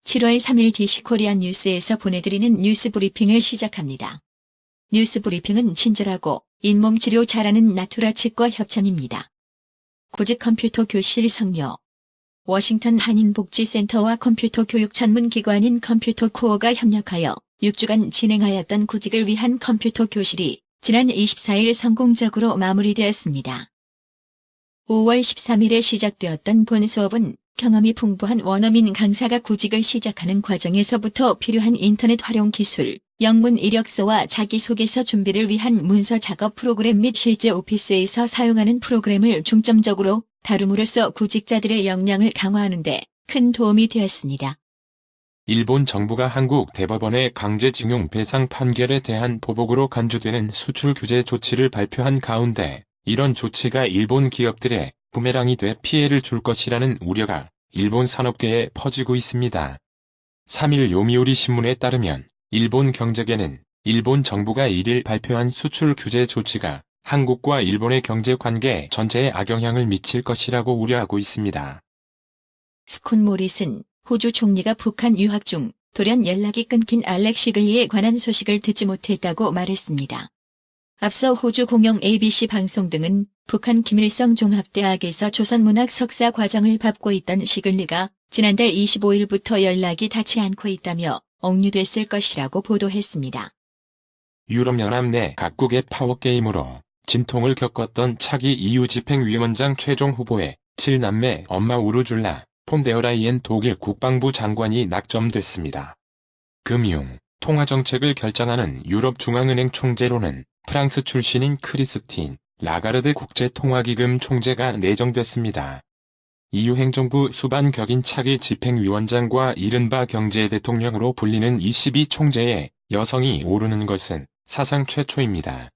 7월 3일 DC코리안 뉴스에서 보내드리는 뉴스 브리핑을 시작합니다. 뉴스 브리핑은 친절하고 잇몸 치료 잘하는 나투라 치과 협찬입니다. 구직 컴퓨터 교실 성료. 워싱턴 한인복지센터와 컴퓨터 교육 전문 기관인 컴퓨터 코어가 협력하여 6주간 진행하였던 구직을 위한 컴퓨터 교실이 지난 24일 성공적으로 마무리되었습니다. 5월 13일에 시작되었던 본 수업은 경험이 풍부한 원어민 강사가 구직을 시작하는 과정에서부터 필요한 인터넷 활용 기술, 영문 이력서와 자기소개서 준비를 위한 문서 작업 프로그램 및 실제 오피스에서 사용하는 프로그램을 중점적으로 다룸으로써 구직자들의 역량을 강화하는 데 큰 도움이 되었습니다. 일본 정부가 한국 대법원의 강제징용 배상 판결에 대한 보복으로 간주되는 수출 규제 조치를 발표한 가운데 이런 조치가 일본 기업들의 부메랑이 돼 피해를 줄 것이라는 우려가 일본 산업계에 퍼지고 있습니다. 3일 요미우리 신문에 따르면 일본 경제계는 일본 정부가 1일 발표한 수출 규제 조치가 한국과 일본의 경제 관계 전체에 악영향을 미칠 것이라고 우려하고 있습니다. 스콧 모리슨 호주 총리가 북한 유학 중 돌연 연락이 끊긴 알렉 시글리에 관한 소식을 듣지 못했다고 말했습니다. 앞서 호주 공영 ABC 방송 등은 북한 김일성 종합대학에서 조선문학 석사 과정을 밟고 있던 시글리가 지난달 25일부터 연락이 닿지 않고 있다며 억류됐을 것이라고 보도했습니다. 유럽연합 내 각국의 파워게임으로 진통을 겪었던 차기 EU 집행위원장 최종 후보에 7남매 엄마 우르줄라 폰데어라이엔 독일 국방부 장관이 낙점됐습니다. 금융, 통화정책을 결정하는 유럽중앙은행 총재로는 프랑스 출신인 크리스틴 라가르드 국제통화기금 총재가 내정됐습니다. EU 행정부 수반 격인 차기 집행위원장과 이른바 경제대통령으로 불리는 22 총재에 여성이 오르는 것은 사상 최초입니다.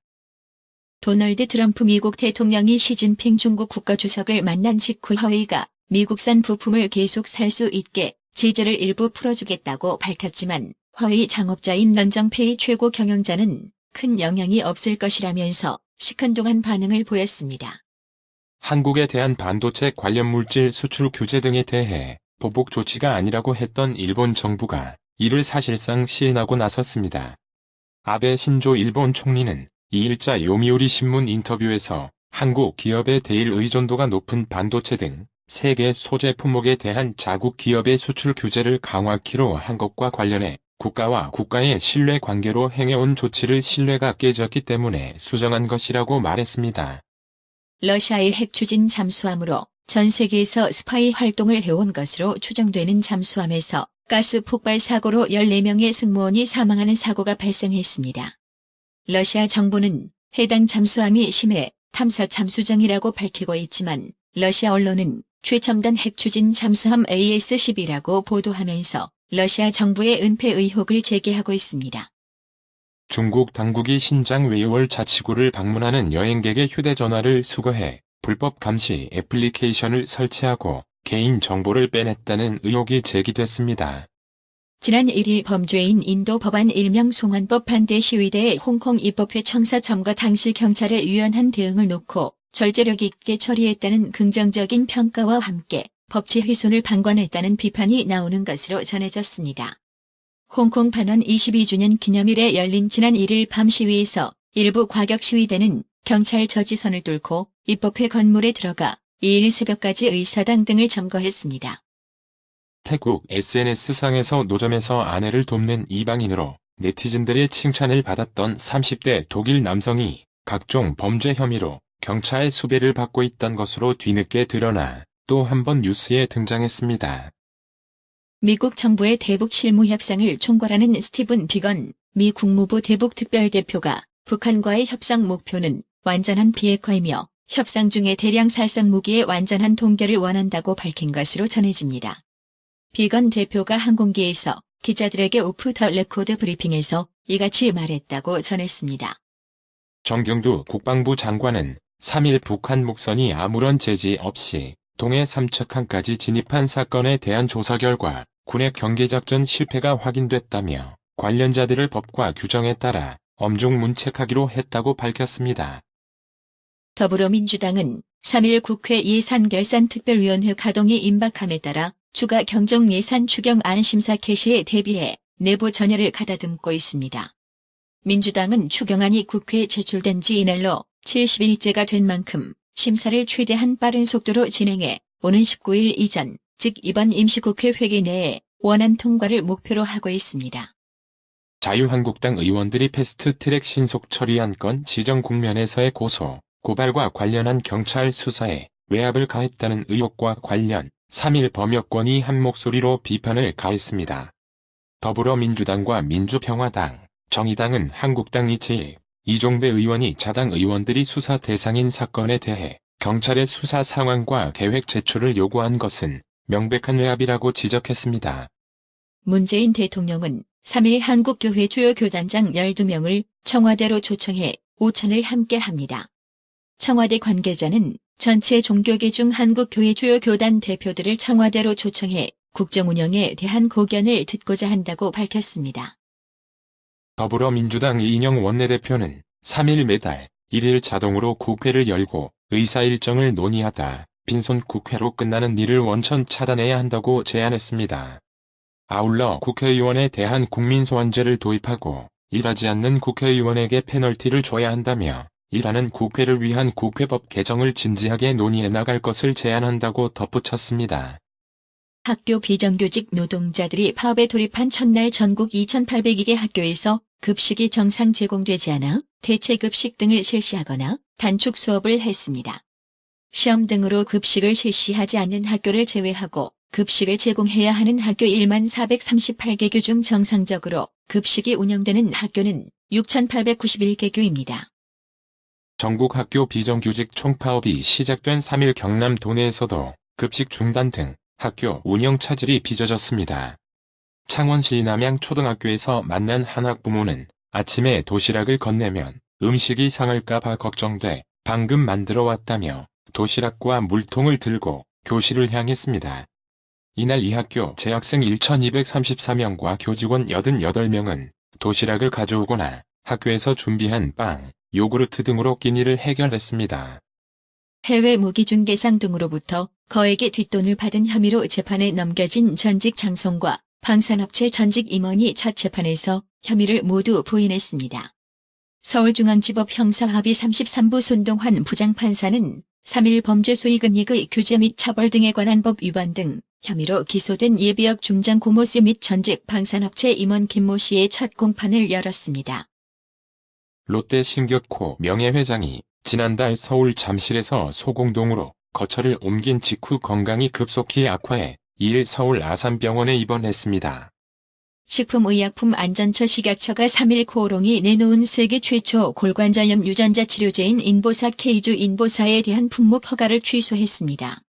도널드 트럼프 미국 대통령이 시진핑 중국 국가주석을 만난 직후 화웨이가 미국산 부품을 계속 살 수 있게 제재를 일부 풀어주겠다고 밝혔지만 화웨이 창업자인 런정페이 최고 경영자는 큰 영향이 없을 것이라면서 시큰둥한 반응을 보였습니다. 한국에 대한 반도체 관련 물질 수출 규제 등에 대해 보복 조치가 아니라고 했던 일본 정부가 이를 사실상 시인하고 나섰습니다. 아베 신조 일본 총리는 2일자 요미우리 신문 인터뷰에서 한국 기업의 대일 의존도가 높은 반도체 등 세계 소재 품목에 대한 자국 기업의 수출 규제를 강화키로 한 것과 관련해 국가와 국가의 신뢰 관계로 행해온 조치를 신뢰가 깨졌기 때문에 수정한 것이라고 말했습니다. 러시아의 핵 추진 잠수함으로 전 세계에서 스파이 활동을 해온 것으로 추정되는 잠수함에서 가스 폭발 사고로 14명의 승무원이 사망하는 사고가 발생했습니다. 러시아 정부는 해당 잠수함이 심해 탐사 잠수정이라고 밝히고 있지만 러시아 언론은 최첨단 핵 추진 잠수함 AS-10이라고 보도하면서 러시아 정부의 은폐 의혹을 제기하고 있습니다. 중국 당국이 신장 웨이월 자치구를 방문하는 여행객의 휴대전화를 수거해 불법 감시 애플리케이션을 설치하고 개인 정보를 빼냈다는 의혹이 제기됐습니다. 지난 1일 범죄인 인도 법안 일명 송환법 반대 시위대의 홍콩 입법회 청사 점거 당시 경찰의 유연한 대응을 놓고 절제력 있게 처리했다는 긍정적인 평가와 함께 법치 훼손을 방관했다는 비판이 나오는 것으로 전해졌습니다. 홍콩 반환 22주년 기념일에 열린 지난 1일 밤 시위에서 일부 과격 시위대는 경찰 저지선을 뚫고 입법회 건물에 들어가 2일 새벽까지 의사당 등을 점거했습니다. 태국 SNS상에서 노점에서 아내를 돕는 이방인으로 네티즌들의 칭찬을 받았던 30대 독일 남성이 각종 범죄 혐의로 경찰 수배를 받고 있던 것으로 뒤늦게 드러나 또 한 번 뉴스에 등장했습니다. 미국 정부의 대북 실무 협상을 총괄하는 스티븐 비건 미 국무부 대북 특별대표가 북한과의 협상 목표는 완전한 비핵화이며 협상 중에 대량 살상 무기의 완전한 동결을 원한다고 밝힌 것으로 전해집니다. 비건 대표가 항공기에서 기자들에게 오프 더 레코드 브리핑에서 이같이 말했다고 전했습니다. 정경두 국방부 장관은 3일 북한 목선이 아무런 제지 없이 동해 삼척항까지 진입한 사건에 대한 조사 결과 군의 경계작전 실패가 확인됐다며 관련자들을 법과 규정에 따라 엄중 문책하기로 했다고 밝혔습니다. 더불어민주당은 3일 국회 예산결산특별위원회 가동이 임박함에 따라 추가 경정 예산 추경안 심사 개시에 대비해 내부 전열을 가다듬고 있습니다. 민주당은 추경안이 국회에 제출된 지 이날로 70일째가 된 만큼 심사를 최대한 빠른 속도로 진행해 오는 19일 이전, 즉 이번 임시국회 회기 내에 원안 통과를 목표로 하고 있습니다. 자유한국당 의원들이 패스트트랙 신속 처리한 건 지정 국면에서의 고소, 고발과 관련한 경찰 수사에 외압을 가했다는 의혹과 관련 3일 범여권이 한 목소리로 비판을 가했습니다. 더불어민주당과 민주평화당, 정의당은 한국당 이채익, 이종배 의원이 자당 의원들이 수사 대상인 사건에 대해 경찰의 수사 상황과 계획 제출을 요구한 것은 명백한 외압이라고 지적했습니다. 문재인 대통령은 3일 한국교회 주요 교단장 12명을 청와대로 초청해 오찬을 함께합니다. 청와대 관계자는 전체 종교계 중 한국교회 주요 교단 대표들을 청와대로 초청해 국정 운영에 대한 고견을 듣고자 한다고 밝혔습니다. 더불어민주당 이인영 원내대표는 3일 매달 1일 자동으로 국회를 열고 의사 일정을 논의하다 빈손 국회로 끝나는 일을 원천 차단해야 한다고 제안했습니다. 아울러 국회의원에 대한 국민소환제를 도입하고 일하지 않는 국회의원에게 페널티를 줘야 한다며 일하는 국회를 위한 국회법 개정을 진지하게 논의해 나갈 것을 제안한다고 덧붙였습니다. 학교 비정규직 노동자들이 파업에 돌입한 첫날 전국 2,802개 학교에서 급식이 정상 제공되지 않아 대체급식 등을 실시하거나 단축 수업을 했습니다. 시험 등으로 급식을 실시하지 않는 학교를 제외하고 급식을 제공해야 하는 학교 1만 438개교 중 정상적으로 급식이 운영되는 학교는 6,891개교입니다. 전국 학교 비정규직 총파업이 시작된 3일 경남 도내에서도 급식 중단 등 학교 운영 차질이 빚어졌습니다. 창원시 남양초등학교에서 만난 한 학부모는 아침에 도시락을 건네면 음식이 상할까 봐 걱정돼 방금 만들어 왔다며 도시락과 물통을 들고 교실을 향했습니다. 이날 이 학교 재학생 1,234명과 교직원 88명은 도시락을 가져오거나 학교에서 준비한 빵, 요구르트 등으로 끼니를 해결했습니다. 해외 무기중개상 등으로부터 거액의 뒷돈을 받은 혐의로 재판에 넘겨진 전직 장성과 방산업체 전직 임원이 첫 재판에서 혐의를 모두 부인했습니다. 서울중앙지법 형사합의 33부 손동환 부장판사는 3일 범죄수익은익의 규제 및 처벌 등에 관한 법 위반 등 혐의로 기소된 예비역 중장 고모 씨 및 전직 방산업체 임원 김모 씨의 첫 공판을 열었습니다. 롯데 신격호 명예회장이 지난달 서울 잠실에서 소공동으로 거처를 옮긴 직후 건강이 급속히 악화해 2일 서울 아산병원에 입원했습니다. 식품의약품안전처 식약처가 3일 코오롱이 내놓은 세계 최초 골관절염 유전자 치료제인 인보사 K주 인보사에 대한 품목 허가를 취소했습니다.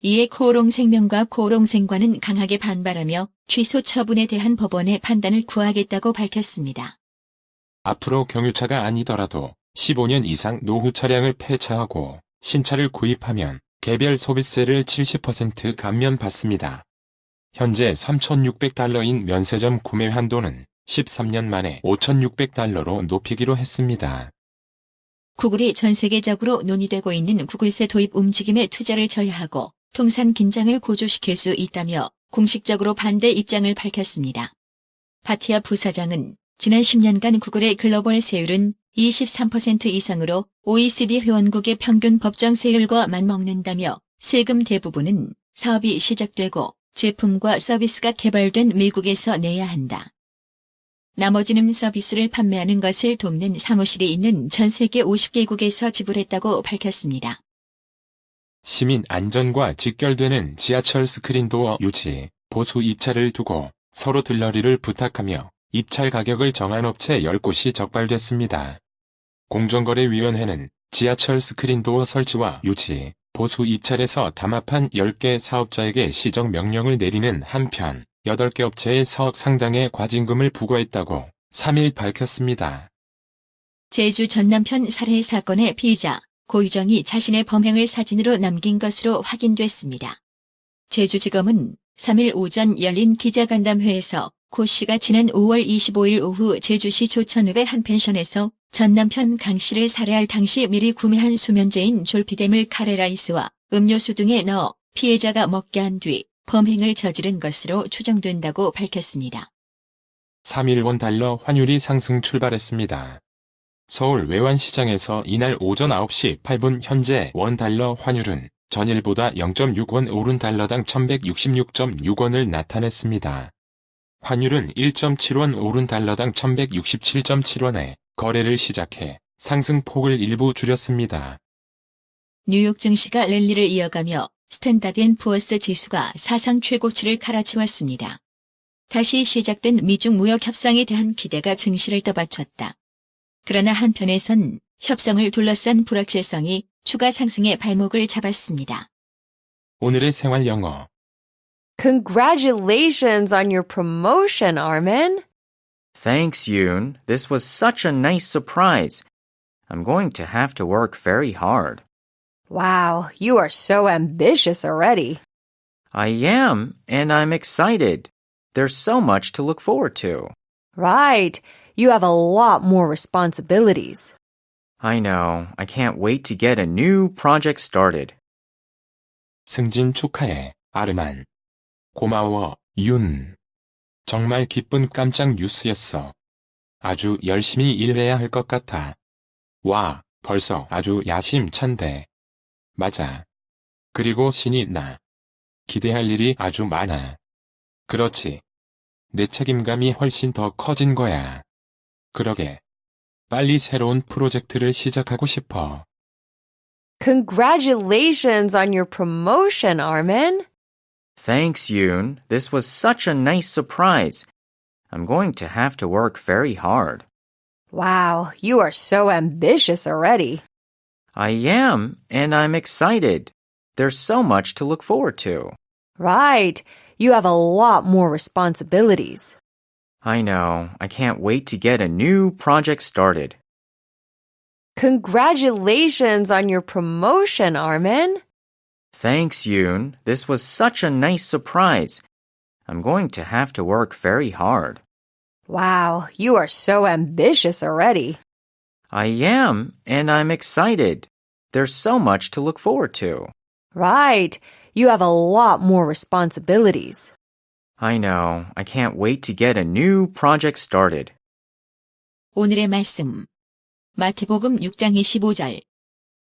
이에 코오롱생명과 코오롱생과는 강하게 반발하며 취소 처분에 대한 법원의 판단을 구하겠다고 밝혔습니다. 앞으로 경유차가 아니더라도 15년 이상 노후 차량을 폐차하고 신차를 구입하면 개별 소비세를 70% 감면받습니다. 현재 $3,600인 면세점 구매 한도는 13년 만에 $5,600로 높이기로 했습니다. 구글이 전 세계적으로 논의되고 있는 구글세 도입 움직임에 투자를 저해하고 통산 긴장을 고조시킬 수 있다며 공식적으로 반대 입장을 밝혔습니다. 바티아 부사장은 지난 10년간 구글의 글로벌 세율은 23% 이상으로 OECD 회원국의 평균 법정 세율과 맞먹는다며 세금 대부분은 사업이 시작되고 제품과 서비스가 개발된 미국에서 내야 한다. 나머지는 서비스를 판매하는 것을 돕는 사무실이 있는 전 세계 50개국에서 지불했다고 밝혔습니다. 시민 안전과 직결되는 지하철 스크린도어 유치, 보수 입찰을 두고 서로 들러리를 부탁하며 입찰 가격을 정한 업체 10곳이 적발됐습니다. 공정거래위원회는 지하철 스크린도어 설치와 유치, 보수 입찰에서 담합한 10개 사업자에게 시정 명령을 내리는 한편 8개 업체에 4억 상당의 과징금을 부과했다고 3일 밝혔습니다. 제주 전 남편 살해 사건의 피의자 고유정이 자신의 범행을 사진으로 남긴 것으로 확인됐습니다. 제주지검은 3일 오전 열린 기자간담회에서 고 씨가 지난 5월 25일 오후 제주시 조천읍의 한 펜션에서 전 남편 강 씨를 살해할 당시 미리 구매한 수면제인 졸피뎀을 카레라이스와 음료수 등에 넣어 피해자가 먹게 한 뒤 범행을 저지른 것으로 추정된다고 밝혔습니다. 3일 원달러 환율이 상승 출발했습니다. 서울 외환시장에서 이날 오전 9시 8분 현재 원달러 환율은 전일보다 0.6원 오른 달러당 1166.6원을 나타냈습니다. 환율은 1.7원 오른 달러당 1167.7원에 거래를 시작해 상승폭을 일부 줄였습니다. 뉴욕 증시가 랠리를 이어가며 스탠다드앤푸어스 지수가 사상 최고치를 갈아치웠습니다. 다시 시작된 미중 무역 협상에 대한 기대가 증시를 떠받쳤다. 그러나 한편에선 협상을 둘러싼 불확실성이 추가 상승의 발목을 잡았습니다. 오늘의 생활 영어. Congratulations on your promotion, Armin. Thanks, Yoon. This was such a nice surprise. I'm going to have to work very hard. Wow, you are so ambitious already. I am, and I'm excited. There's so much to look forward to. Right, you have a lot more responsibilities. I know. I can't wait to get a new project started. 승진 축하해, 아르만. 고마워, 윤. 정말 기쁜 깜짝 뉴스였어. 아주 열심히 일해야 할 것 같아. 와, 벌써 아주 야심찬데. 맞아. 그리고 신이 나. 기대할 일이 아주 많아. 그렇지. 내 책임감이 훨씬 더 커진 거야. 그러게. 빨리 새로운 프로젝트를 시작하고 싶어. Congratulations on your promotion, Armin. Thanks, Yoon. This was such a nice surprise. I'm going to have to work very hard. Wow, you are so ambitious already. I am, and I'm excited. There's so much to look forward to. Right, you have a lot more responsibilities. I know. I can't wait to get a new project started. Congratulations on your promotion, Armin. Thanks, Yoon. This was such a nice surprise. I'm going to have to work very hard. Wow, you are so ambitious already. I am, and I'm excited. There's so much to look forward to. Right, you have a lot more responsibilities. I know. I can't wait to get a new project started. 오늘의 말씀. 마태복음 6장 25절.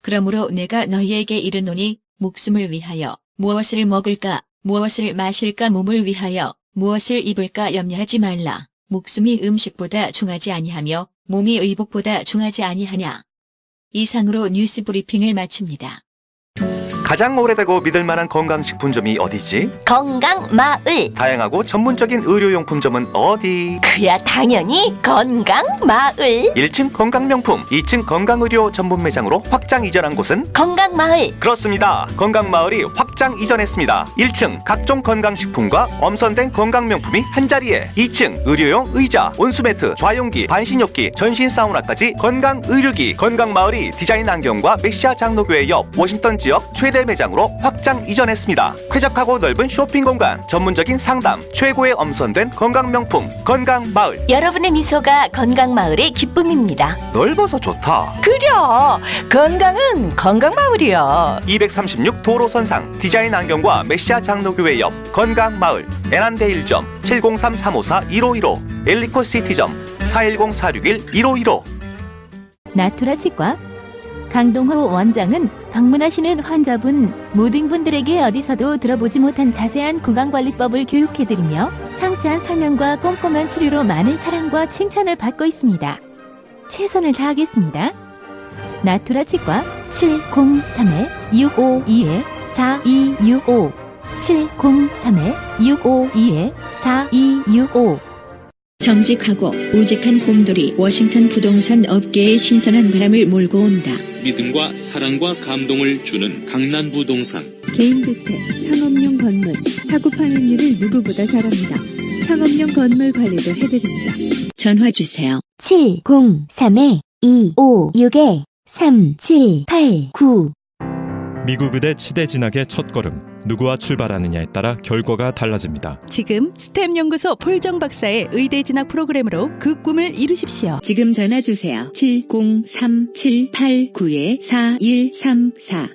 그러므로 내가 너희에게 이르노니 목숨을 위하여 무엇을 먹을까, 무엇을 마실까, 몸을 위하여 무엇을 입을까 염려하지 말라. 목숨이 음식보다 중하지 아니하며 몸이 의복보다 중하지 아니하냐. 이상으로 뉴스 브리핑을 마칩니다. 가장 오래되고 믿을 만한 건강식품점이 어디지? 건강마을. 다양하고 전문적인 의료용품점은 어디? 그야 당연히 건강마을. 1층 건강명품, 2층 건강의료 전문 매장으로 확장 이전한 곳은? 건강마을. 그렇습니다. 건강마을이 확장 이전했습니다. 1층 각종 건강식품과 엄선된 건강명품이 한자리에, 2층 의료용 의자, 온수매트, 좌용기, 반신욕기, 전신 사우나까지 건강의료기. 건강마을이 디자인 안경과 메시아 장로교회 옆 워싱턴 지역 최대 매장으로 확장 이전했습니다. 쾌적하고 넓은 쇼핑 공간, 전문적인 상담, 최고의 엄선된 건강명품 건강마을. 여러분의 미소가 건강마을의 기쁨입니다. 넓어서 좋다. 그려 건강은 건강마을이야. 236 도로선상 디자인 안경과 메시아 장로교회 옆 건강마을. 애난데일점 703-354-1515 엘리코시티점 410-461-1515. 나투라 치과 강동호 원장은 방문하시는 환자분 모든 분들에게 어디서도 들어보지 못한 자세한 구강관리법을 교육해드리며 상세한 설명과 꼼꼼한 치료로 많은 사랑과 칭찬을 받고 있습니다. 최선을 다하겠습니다. 나투라 치과 703-652-4265 703-652-4265 정직하고 우직한 곰돌이 워싱턴 부동산 업계에 신선한 바람을 몰고 온다. 믿음과 사랑과 감동을 주는 강남 부동산. 개인주택, 상업용 건물, 사고 파행률을 누구보다 잘합니다. 상업용 건물 관리도 해드립니다. 전화 주세요. 703-256-3789 미국 의대 치대 진학의 첫걸음. 누구와 출발하느냐에 따라 결과가 달라집니다. 지금 스템 연구소 폴정 박사의 의대 진학 프로그램으로 그 꿈을 이루십시오. 지금 전화 주세요. 703-789-4134